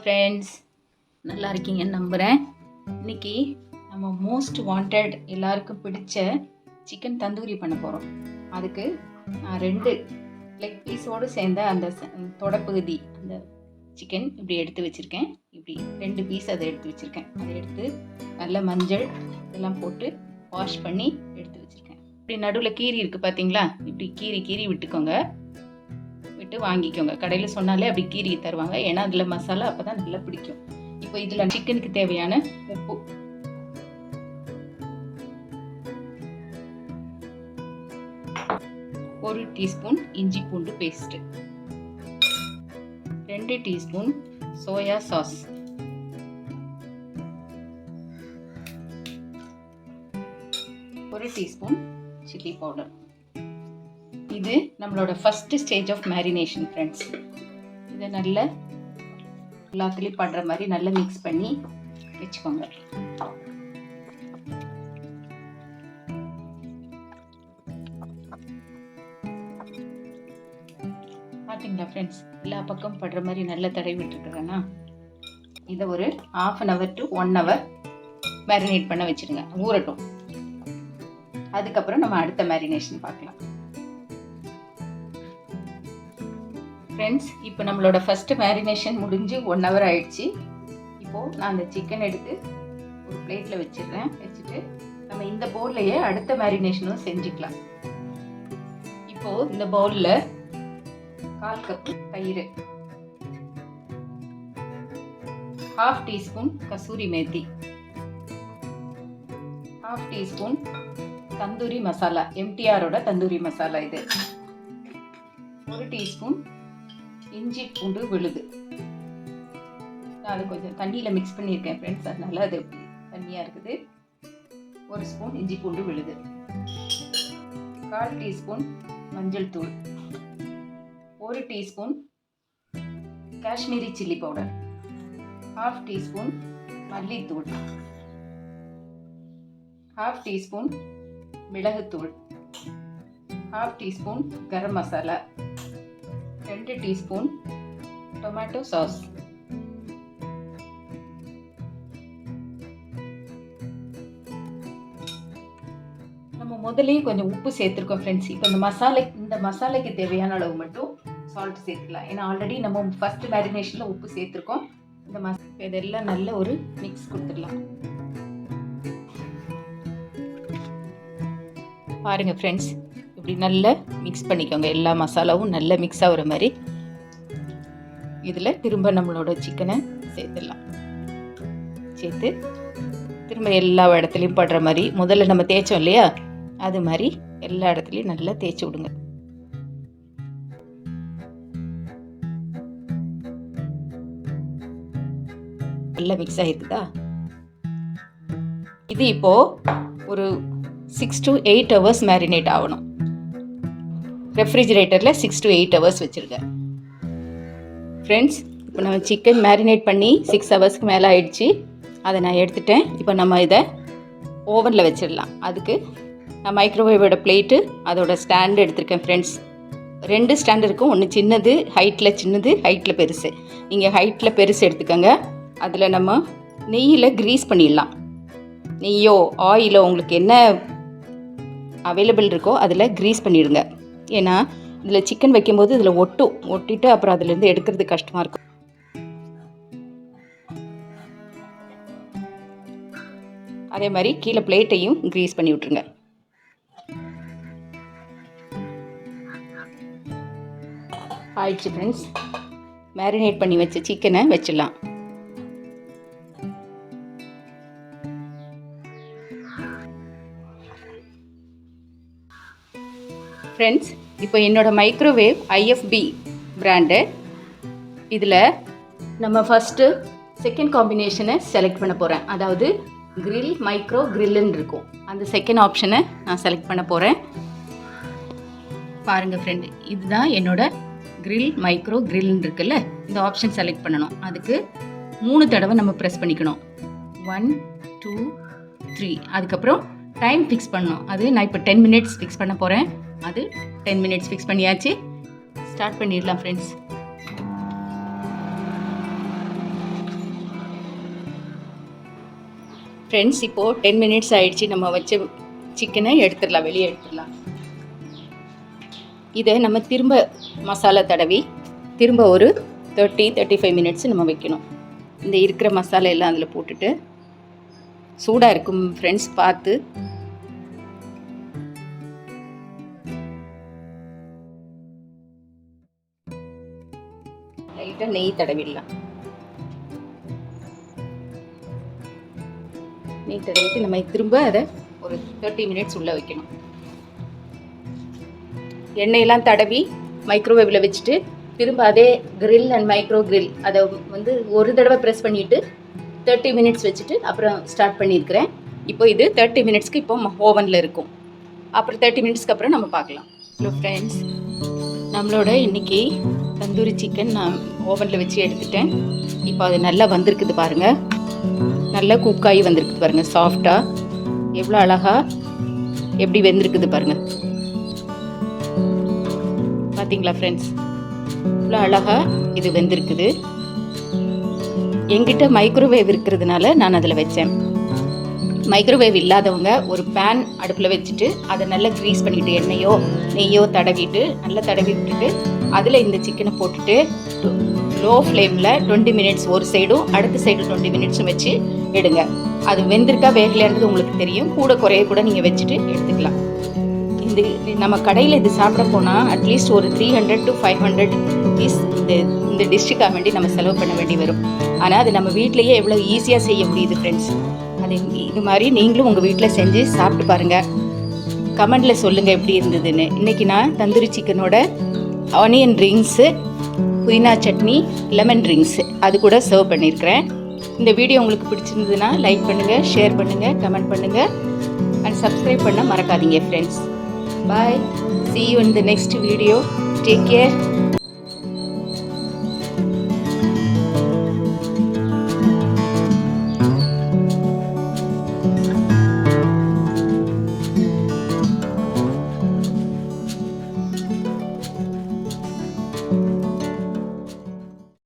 Friends, நல்லா இருக்கீங்கன்னு நம்புகிறேன். இன்றைக்கி நம்ம மோஸ்ட் வாண்டட் எல்லாருக்கும் பிடிச்ச சிக்கன் தந்தூரி பண்ண போகிறோம். அதுக்கு நான் 2 லெக் பீஸோடு சேர்ந்த அந்த தொடப்பகுதி அந்த சிக்கன் இப்படி எடுத்து வச்சுருக்கேன். இப்படி 2 பீஸ் அதை எடுத்து வச்சுருக்கேன். அதை எடுத்து நல்ல மஞ்சள் இதெல்லாம் போட்டு வாஷ் பண்ணி எடுத்து வச்சுருக்கேன். இப்படி நடுவில் கீரி இருக்குது பார்த்தீங்களா? இப்படி கீரி விட்டுக்கோங்க, விட்டு வாங்கிக்கோங்க. கடையில் சொன்னாலே அப்படி கீரி தருவாங்க. ஏன்னா அதில் மசாலா அப்போ தான் நல்லா பிடிக்கும். இப்போ இதில் சிக்கனுக்கு தேவையான உப்பு, ஒரு டீஸ்பூன் இஞ்சி பூண்டு paste, 2 teaspoon soya sauce, 1 teaspoon chilli powder. இது நம்மளோட first stage of marination friends. இதை நல்லா எல்லாத்துலேயும் படுற மாதிரி நல்லா மிக்ஸ் பண்ணி வச்சுக்கோங்க. பார்த்தீங்களா ஃப்ரெண்ட்ஸ், எல்லா பக்கம் படுற மாதிரி நல்லா தடவி விட்டுருக்குறேன்னா இதை ஒரு 1/2 hour to 1 hour மேரினேட் பண்ண வச்சுருங்க, ஊறட்டும். அதுக்கப்புறம் நம்ம அடுத்த மேரினேஷன் பார்க்கலாம். ஃப்ரெண்ட்ஸ், இப்போ நம்மளோட ஃபஸ்ட்டு மேரினேஷன் முடிஞ்சு 1 hour ஆயிடுச்சு. இப்போது நான் அந்த சிக்கன் எடுத்து ஒரு பிளேட்டில் வச்சிடுறேன். வச்சுட்டு நம்ம இந்த பவுல்லையே அடுத்த மேரினேஷனும் செஞ்சுக்கலாம். இப்போது இந்த பவுலில் 1/4 கப் தயிர், 1/2 டீஸ்பூன் கசூரி மேத்தி, 1/2 டீஸ்பூன் தந்தூரி மசாலா, எம்டிஆரோட தந்தூரி மசாலா இது, 1 டீஸ்பூன் இஞ்சி பூண்டு விழுது. நான் அது கொஞ்சம் தண்ணியில் மிக்ஸ் பண்ணியிருக்கேன் ஃப்ரெண்ட்ஸ், அதனால அது தண்ணியாக இருக்குது. 1 ஸ்பூன் இஞ்சி பூண்டு விழுது, 1/4 டீஸ்பூன் மஞ்சள் தூள், 1 teaspoon Kashmiri chilli powder, 1/2 teaspoon மல்லித்தூள், 1/2 டீஸ்பூன் மிளகுத்தூள், 1/2 teaspoon garam masala, 2 teaspoon tomato sauce, நம்ம முதலையும் கொஞ்சம் உப்பு சேர்த்துருக்கோம் ஃப்ரெண்ட்ஸ். இப்போ இந்த மசாலைக்கு தேவையான அளவு மட்டும் சால்ட் சேர்த்துக்கலாம். ஏன்னா ஆல்ரெடி நம்ம ஃபர்ஸ்ட் மேரினேஷனில் உப்பு சேர்த்துருக்கோம். இந்த இதெல்லாம் நல்ல ஒரு மிக்ஸ் கொடுத்துடலாம். பாருங்கள் ஃப்ரெண்ட்ஸ், இப்படி நல்லா மிக்ஸ் பண்ணிக்கோங்க. எல்லா மசாலாவும் நல்லா மிக்ஸ் ஆகிற மாதிரி இதில் திரும்ப நம்மளோட சிக்கனை சேர்த்துடலாம். சேர்த்து திரும்ப எல்லா இடத்துலையும் படுற மாதிரி முதல்ல நம்ம தேய்ச்சோம் இல்லையா, அது மாதிரி எல்லா இடத்துலையும் நல்லா தேய்ச்சி விடுங்க. நல்லா மிக்ஸ் ஆகிருக்குதா? இது இப்போது ஒரு 6 to 8 hours மேரினேட் ஆகணும். ரெஃப்ரிஜிரேட்டரில் 6 to 8 hours வச்சுருக்கேன் ஃப்ரெண்ட்ஸ். இப்போ நம்ம சிக்கன் மேரினேட் பண்ணி 6 hours மேலே ஆயிடுச்சு. அதை நான் எடுத்துட்டேன். இப்போ நம்ம இதை ஓவனில் வச்சிடலாம். அதுக்கு நான் மைக்ரோவேவோட பிளேட்டு, அதோட ஸ்டாண்டு எடுத்திருக்கேன் ஃப்ரெண்ட்ஸ். 2 ஸ்டாண்டு இருக்கும். ஒன்று சின்னது, சின்னது, ஹைட்டில் பெருசு. நீங்கள் ஹைட்டில் பெருசு எடுத்துக்கோங்க. அதில் நம்ம நெய்யில் க்ரீஸ் பண்ணிடலாம். நெய்யோ ஆயிலோ உங்களுக்கு என்ன அவைலபிள் இருக்கோ அதில் க்ரீஸ் பண்ணிடுங்க. ஏன்னா இதில் சிக்கன் வைக்கும்போது இதில் ஒட்டிட்டு அப்புறம் அதுலேருந்து எடுக்கிறது கஷ்டமாக இருக்கும். அதே மாதிரி கீழே பிளேட்டையும் க்ரீஸ் பண்ணி விட்ருங்க. ஆயிடுச்சு ஃப்ரெண்ட்ஸ். மேரினேட் பண்ணி வச்ச சிக்கனை வச்சிடலாம். ஃப்ரெண்ட்ஸ், இப்போ என்னோடய மைக்ரோவேவ் ஐஎஃப்பி பிராண்டு. இதில் நம்ம ஃபஸ்ட்டு செகண்ட் காம்பினேஷனை செலக்ட் பண்ண போகிறேன். அதாவது கிரில் மைக்ரோ கிரில்லுன்னு இருக்கும். அந்த செகண்ட் ஆப்ஷனை நான் செலக்ட் பண்ண போகிறேன். பாருங்கள் ஃப்ரெண்டு, இதுதான் என்னோட கிரில் மைக்ரோ கிரில்னு இருக்குல்ல, இந்த ஆப்ஷன் செலக்ட் பண்ணணும். அதுக்கு 3 தடவை நம்ம ப்ரெஸ் பண்ணிக்கணும். 1 2 3. அதுக்கப்புறம் டைம் ஃபிக்ஸ் பண்ணணும். அது நான் இப்போ 10 minutes ஃபிக்ஸ் பண்ண போகிறேன். அது 10 minutes ஃபிக்ஸ் பண்ணியாச்சு. ஸ்டார்ட் பண்ணிடலாம் ஃப்ரெண்ட்ஸ். ஃப்ரெண்ட்ஸ், இப்போது 10 மினிட்ஸ் ஆகிடுச்சு. நம்ம வச்ச சிக்கனை எடுத்துடலாம், வெளியே எடுத்துடலாம். இதை நம்ம திரும்ப மசாலா தடவி திரும்ப ஒரு 30-35 மினிட்ஸ் நம்ம வைக்கணும். இந்த இருக்கிற மசாலா எல்லாம் அதில் போட்டுட்டு சூடாக இருக்கும் ஃப்ரெண்ட்ஸ், பார்த்து. லைட்டாக நெய் தடவிடலாம். நெய் தடவிட்டு நம்ம திரும்ப அதை ஒரு 30 மினிட்ஸ் உள்ளே வைக்கணும். எண்ணெயெல்லாம் தடவி மைக்ரோவேவில் வச்சுட்டு திரும்ப அதே கிரில் அண்ட் மைக்ரோ கிரில் அதை வந்து ஒரு தடவை ப்ரெஸ் பண்ணிவிட்டு 30 மினிட்ஸ் வச்சுட்டு அப்புறம் ஸ்டார்ட் பண்ணியிருக்கிறேன். இப்போ இது 30 மினிட்ஸ்க்கு இப்போ ஓவனில் இருக்கும். அப்புறம் 30 மினிட்ஸ்க்கு அப்புறம் நம்ம பார்க்கலாம். ஹலோ ஃப்ரெண்ட்ஸ், நம்மளோட இன்றைக்கி தந்தூரி சிக்கன் நான் ஓவனில் வச்சு எடுத்துட்டேன். இப்போ அது நல்லா வந்திருக்குது பாருங்கள். நல்லா குக்காகி வந்திருக்குது பாருங்கள். சாஃப்டாக எவ்வளோ அழகாக எப்படி வெந்திருக்குது பாருங்கள். பார்த்தீங்களா ஃப்ரெண்ட்ஸ், இவ்வளோ அழகாக இது வெந்திருக்குது. என்கிட்ட மைக்ரோவேவ் இருக்கிறதுனால நான் அதில் வச்சேன். மைக்ரோவேவ் இல்லாதவங்க ஒரு பேன் அடுப்பில் வச்சுட்டு அதை நல்லா க்ரீஸ் பண்ணிவிட்டு எண்ணெயோ நெய்யோ தடவிட்டு நல்லா தடவி விட்டுட்டு அதில் இந்த சிக்கனை போட்டுட்டு லோ ஃப்ளேமில் 20 மினிட்ஸ் ஒரு சைடும் அடுத்த சைடு 20 மினிட்ஸும் வச்சு எடுங்க. அது வெந்திருக்கா வேகலைன்றது உங்களுக்கு தெரியும். கூட குறைய கூட நீங்கள் வச்சுட்டு எடுத்துக்கலாம். இந்த நம்ம கடையில் இது சாப்பிட போனால் அட்லீஸ்ட் ஒரு 300 to 500 ருபீஸ் இந்த டிஷ்ஷுக்காக வேண்டி நம்ம செலவு பண்ண வேண்டி வரும். ஆனால் அது நம்ம வீட்டிலையே எவ்வளோ ஈஸியாக செய்ய முடியுது ஃப்ரெண்ட்ஸ். அது இது மாதிரி நீங்களும் உங்கள் வீட்டில் செஞ்சு சாப்பிட்டு பாருங்கள். கமெண்டில் சொல்லுங்கள் எப்படி இருந்ததுன்னு. இன்றைக்கி நான் தந்தூரி சிக்கனோட ஆனியன் ரிங்ஸு, புதினா சட்னி, லெமன் ரிங்ஸு அது கூட சர்வ் பண்ணியிருக்கிறேன். இந்த வீடியோ உங்களுக்கு பிடிச்சிருந்ததுன்னா லைக் பண்ணுங்கள், ஷேர் பண்ணுங்கள், கமெண்ட் பண்ணுங்கள் அண்ட் சப்ஸ்கிரைப் பண்ண மறக்காதீங்க friends. Bye. See you in the next video. Take care.